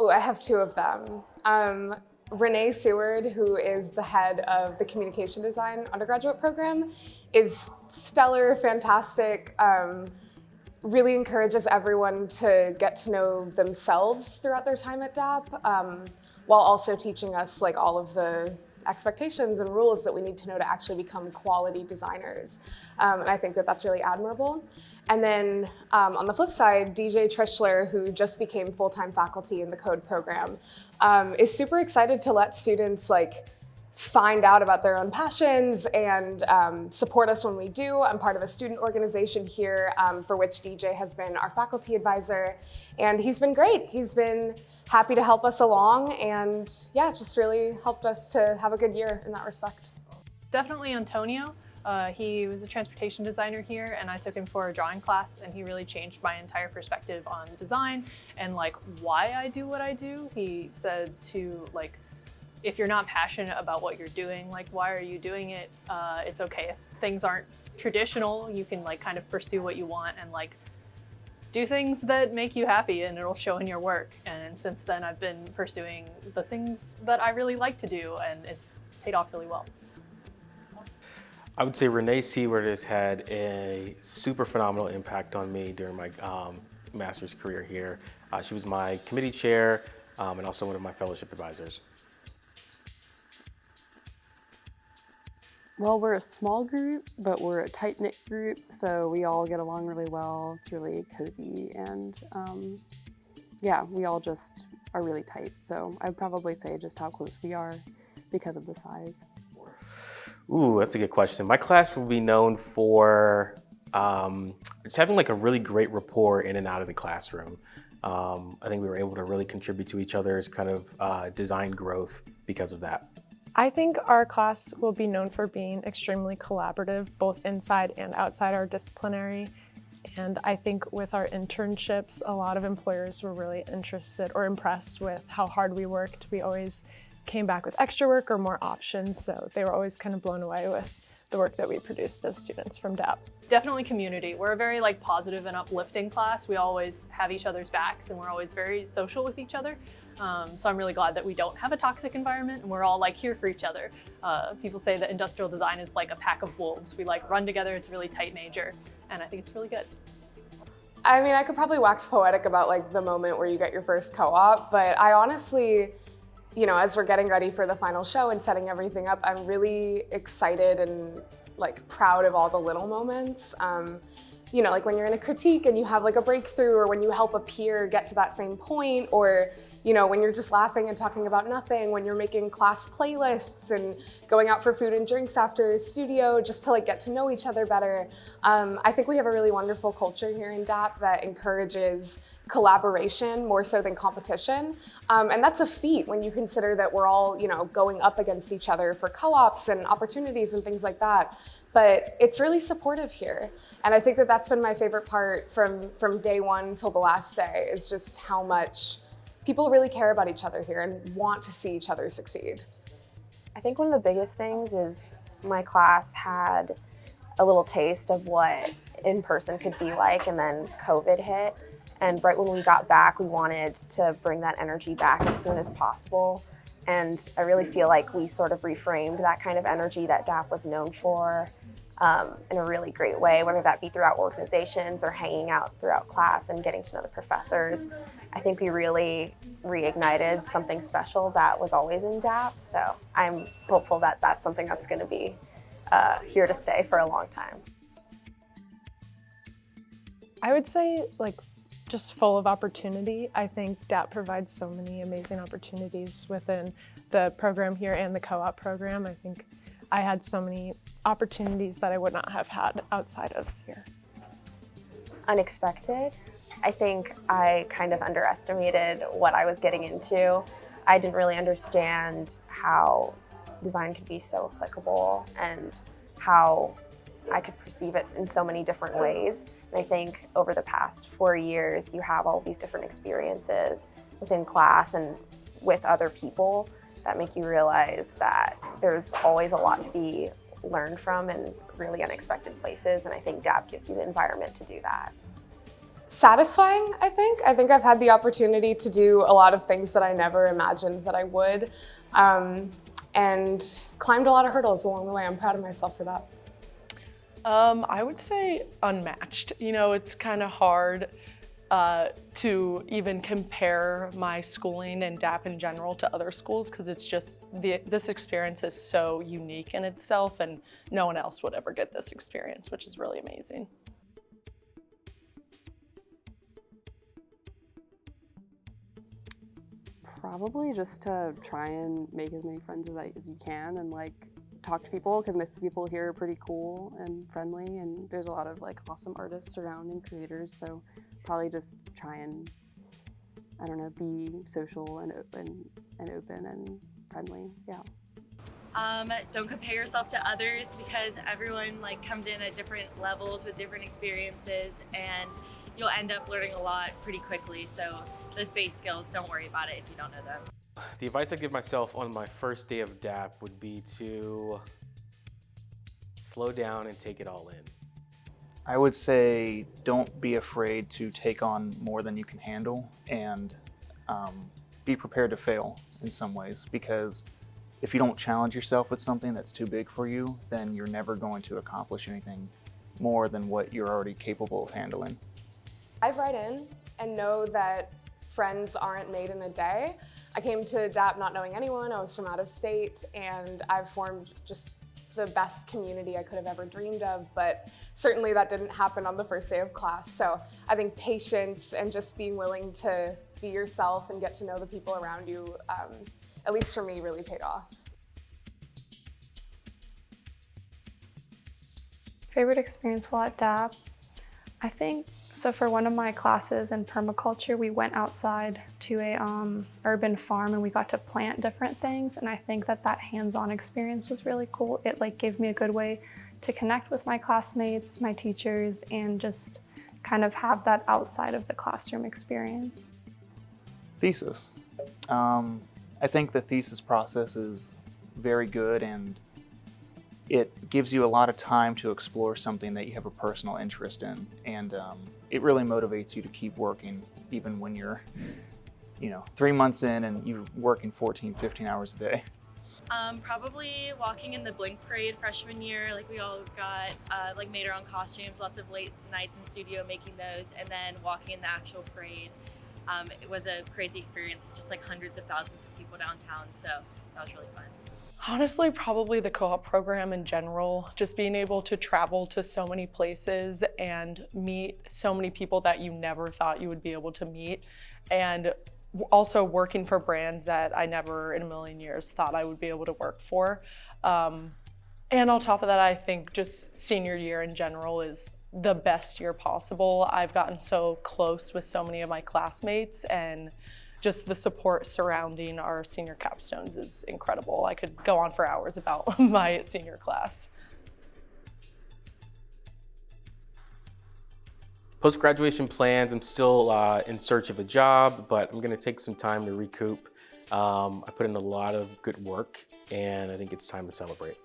Oh, I have two of them. Renee Seward, who is the head of the communication design undergraduate program, is stellar, fantastic, really encourages everyone to get to know themselves throughout their time at DAAP, while also teaching us like all of the expectations and rules that we need to know to actually become quality designers. And I think that that's really admirable. And then on the flip side, DJ Trischler, who just became full-time faculty in the code program, is super excited to let students like find out about their own passions and support us when we do. I'm part of a student organization here for which DJ has been our faculty advisor, and he's been great. He's been happy to help us along, and yeah, just really helped us to have a good year in that respect. Definitely Antonio. He was a transportation designer here, and I took him for a drawing class, and he really changed my entire perspective on design and like why I do what I do. He said to like, if you're not passionate about what you're doing, like why are you doing it? It's okay if things aren't traditional. You can like kind of pursue what you want and like do things that make you happy, and it'll show in your work. And since then I've been pursuing the things that I really like to do, and it's paid off really well. I would say Renee Seward has had a super phenomenal impact on me during my master's career here. She was my committee chair and also one of my fellowship advisors. Well, we're a small group, but we're a tight-knit group, so we all get along really well. It's really cozy, and yeah, we all just are really tight. So I'd probably say just how close we are because of the size. Ooh, that's a good question. My class will be known for just having like a really great rapport in and out of the classroom. I think we were able to really contribute to each other's kind of design growth because of that. I think our class will be known for being extremely collaborative, both inside and outside our disciplinary. And I think with our internships, a lot of employers were really interested or impressed with how hard we worked. We always came back with extra work or more options, so they were always kind of blown away with the work that we produced as students from DAAP. Definitely community. We're a very like positive and uplifting class. We always have each other's backs, and we're always very social with each other. So I'm really glad that we don't have a toxic environment, and we're all like here for each other. People say that industrial design is like a pack of wolves. We like run together. It's a really tight major, and I think it's really good. I mean, I could probably wax poetic about like the moment where you get your first co-op, but I honestly, you know, as we're getting ready for the final show and setting everything up, I'm really excited and like proud of all the little moments. You know, like when you're in a critique and you have like a breakthrough, or when you help a peer get to that same point, or, you know, when you're just laughing and talking about nothing, when you're making class playlists and going out for food and drinks after studio just to like get to know each other better. I think we have a really wonderful culture here in DAAP that encourages collaboration more so than competition. And that's a feat when you consider that we're all, you know, going up against each other for co-ops and opportunities and things like that. But it's really supportive here. And I think that that's been my favorite part from day one till the last day, is just how much people really care about each other here and want to see each other succeed. I think one of the biggest things is my class had a little taste of what in-person could be like, and then COVID hit. And right when we got back, we wanted to bring that energy back as soon as possible. And I really feel like we sort of reframed that kind of energy that DAAP was known for in a really great way, whether that be throughout organizations or hanging out throughout class and getting to know the professors. I think we really reignited something special that was always in DAAP. So I'm hopeful that that's something that's going to be here to stay for a long time. I would say like just full of opportunity. I think DAAP provides so many amazing opportunities within the program here and the co-op program. I think I had so many opportunities that I would not have had outside of here. Unexpected. I think I kind of underestimated what I was getting into. I didn't really understand how design could be so applicable and how I could perceive it in so many different ways. And I think over the past 4 years, you have all these different experiences within class and with other people that make you realize that there's always a lot to be learned from in really unexpected places. And I think DAAP gives you the environment to do that. Satisfying, I think. I think I've had the opportunity to do a lot of things that I never imagined that I would, and climbed a lot of hurdles along the way. I'm proud of myself for that. I would say unmatched. You know, it's kind of hard to even compare my schooling and DAAP in general to other schools because it's just, this experience is so unique in itself and no one else would ever get this experience, which is really amazing. Probably just to try and make as many friends as you can and like talk to people, because most people here are pretty cool and friendly, and there's a lot of like awesome artists around and creators, so probably just try and, I don't know, be social and open and friendly. Yeah. Don't compare yourself to others because everyone like comes in at different levels with different experiences, and you'll end up learning a lot pretty quickly. So those base skills, don't worry about it if you don't know them. The advice I give myself on my first day of DAAP would be to slow down and take it all in. I would say don't be afraid to take on more than you can handle, and be prepared to fail in some ways, because if you don't challenge yourself with something that's too big for you, then you're never going to accomplish anything more than what you're already capable of handling. Dive right in and know that friends aren't made in a day. I came to DAAP not knowing anyone. I was from out of state, and I've formed just the best community I could have ever dreamed of, but certainly that didn't happen on the first day of class. So I think patience and just being willing to be yourself and get to know the people around you, at least for me, really paid off. Favorite experience while at DAAP? I think, so for one of my classes in permaculture, we went outside to a urban farm and we got to plant different things. And I think that hands-on experience was really cool. It like gave me a good way to connect with my classmates, my teachers, and just kind of have that outside of the classroom experience. Thesis. I think the thesis process is very good, and it gives you a lot of time to explore something that you have a personal interest in, and it really motivates you to keep working even when you're 3 months in and you're working 14, 15 hours a day. Probably walking in the Blink Parade freshman year. Like we all got made our own costumes, lots of late nights in studio making those, and then walking in the actual parade. It was a crazy experience with just like hundreds of thousands of people downtown, so that was really fun. Honestly, probably the co-op program in general, just being able to travel to so many places and meet so many people that you never thought you would be able to meet, and also working for brands that I never in a million years thought I would be able to work for. And on top of that, I think just senior year in general is the best year possible. I've gotten so close with so many of my classmates, and just the support surrounding our senior capstones is incredible. I could go on for hours about my senior class. Post-graduation plans, I'm still in search of a job, but I'm gonna take some time to recoup. I put in a lot of good work, and I think it's time to celebrate.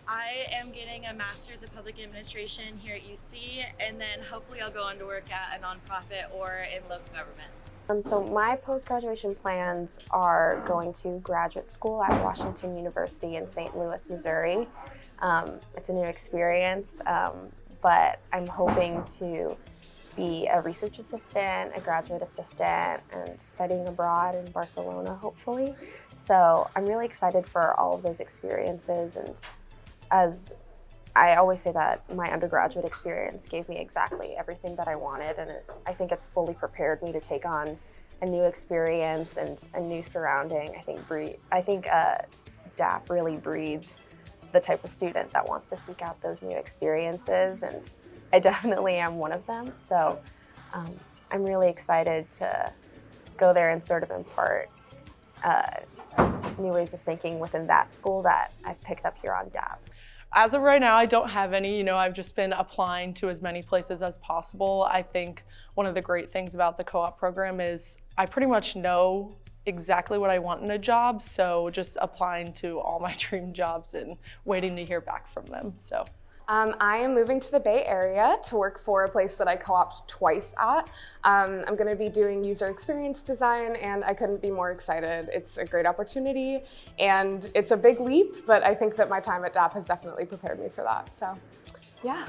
I am getting a master's of public administration here at UC, and then hopefully I'll go on to work at a nonprofit or in local government. So my post-graduation plans are going to graduate school at Washington University in St. Louis, Missouri. It's a new experience, but I'm hoping to be a research assistant, a graduate assistant, and studying abroad in Barcelona, hopefully. So I'm really excited for all of those experiences, and as I always say that my undergraduate experience gave me exactly everything that I wanted, and I think it's fully prepared me to take on a new experience and a new surrounding. I think DAAP really breeds the type of student that wants to seek out those new experiences, and I definitely am one of them. So I'm really excited to go there and sort of impart new ways of thinking within that school that I've picked up here on DAAP. As of right now, I don't have any. I've just been applying to as many places as possible. I think one of the great things about the co-op program is I pretty much know exactly what I want in a job, so just applying to all my dream jobs and waiting to hear back from them. So I am moving to the Bay Area to work for a place that I co-opted twice at. I'm going to be doing user experience design, and I couldn't be more excited. It's a great opportunity, and it's a big leap, but I think that my time at DAAP has definitely prepared me for that. So, yeah.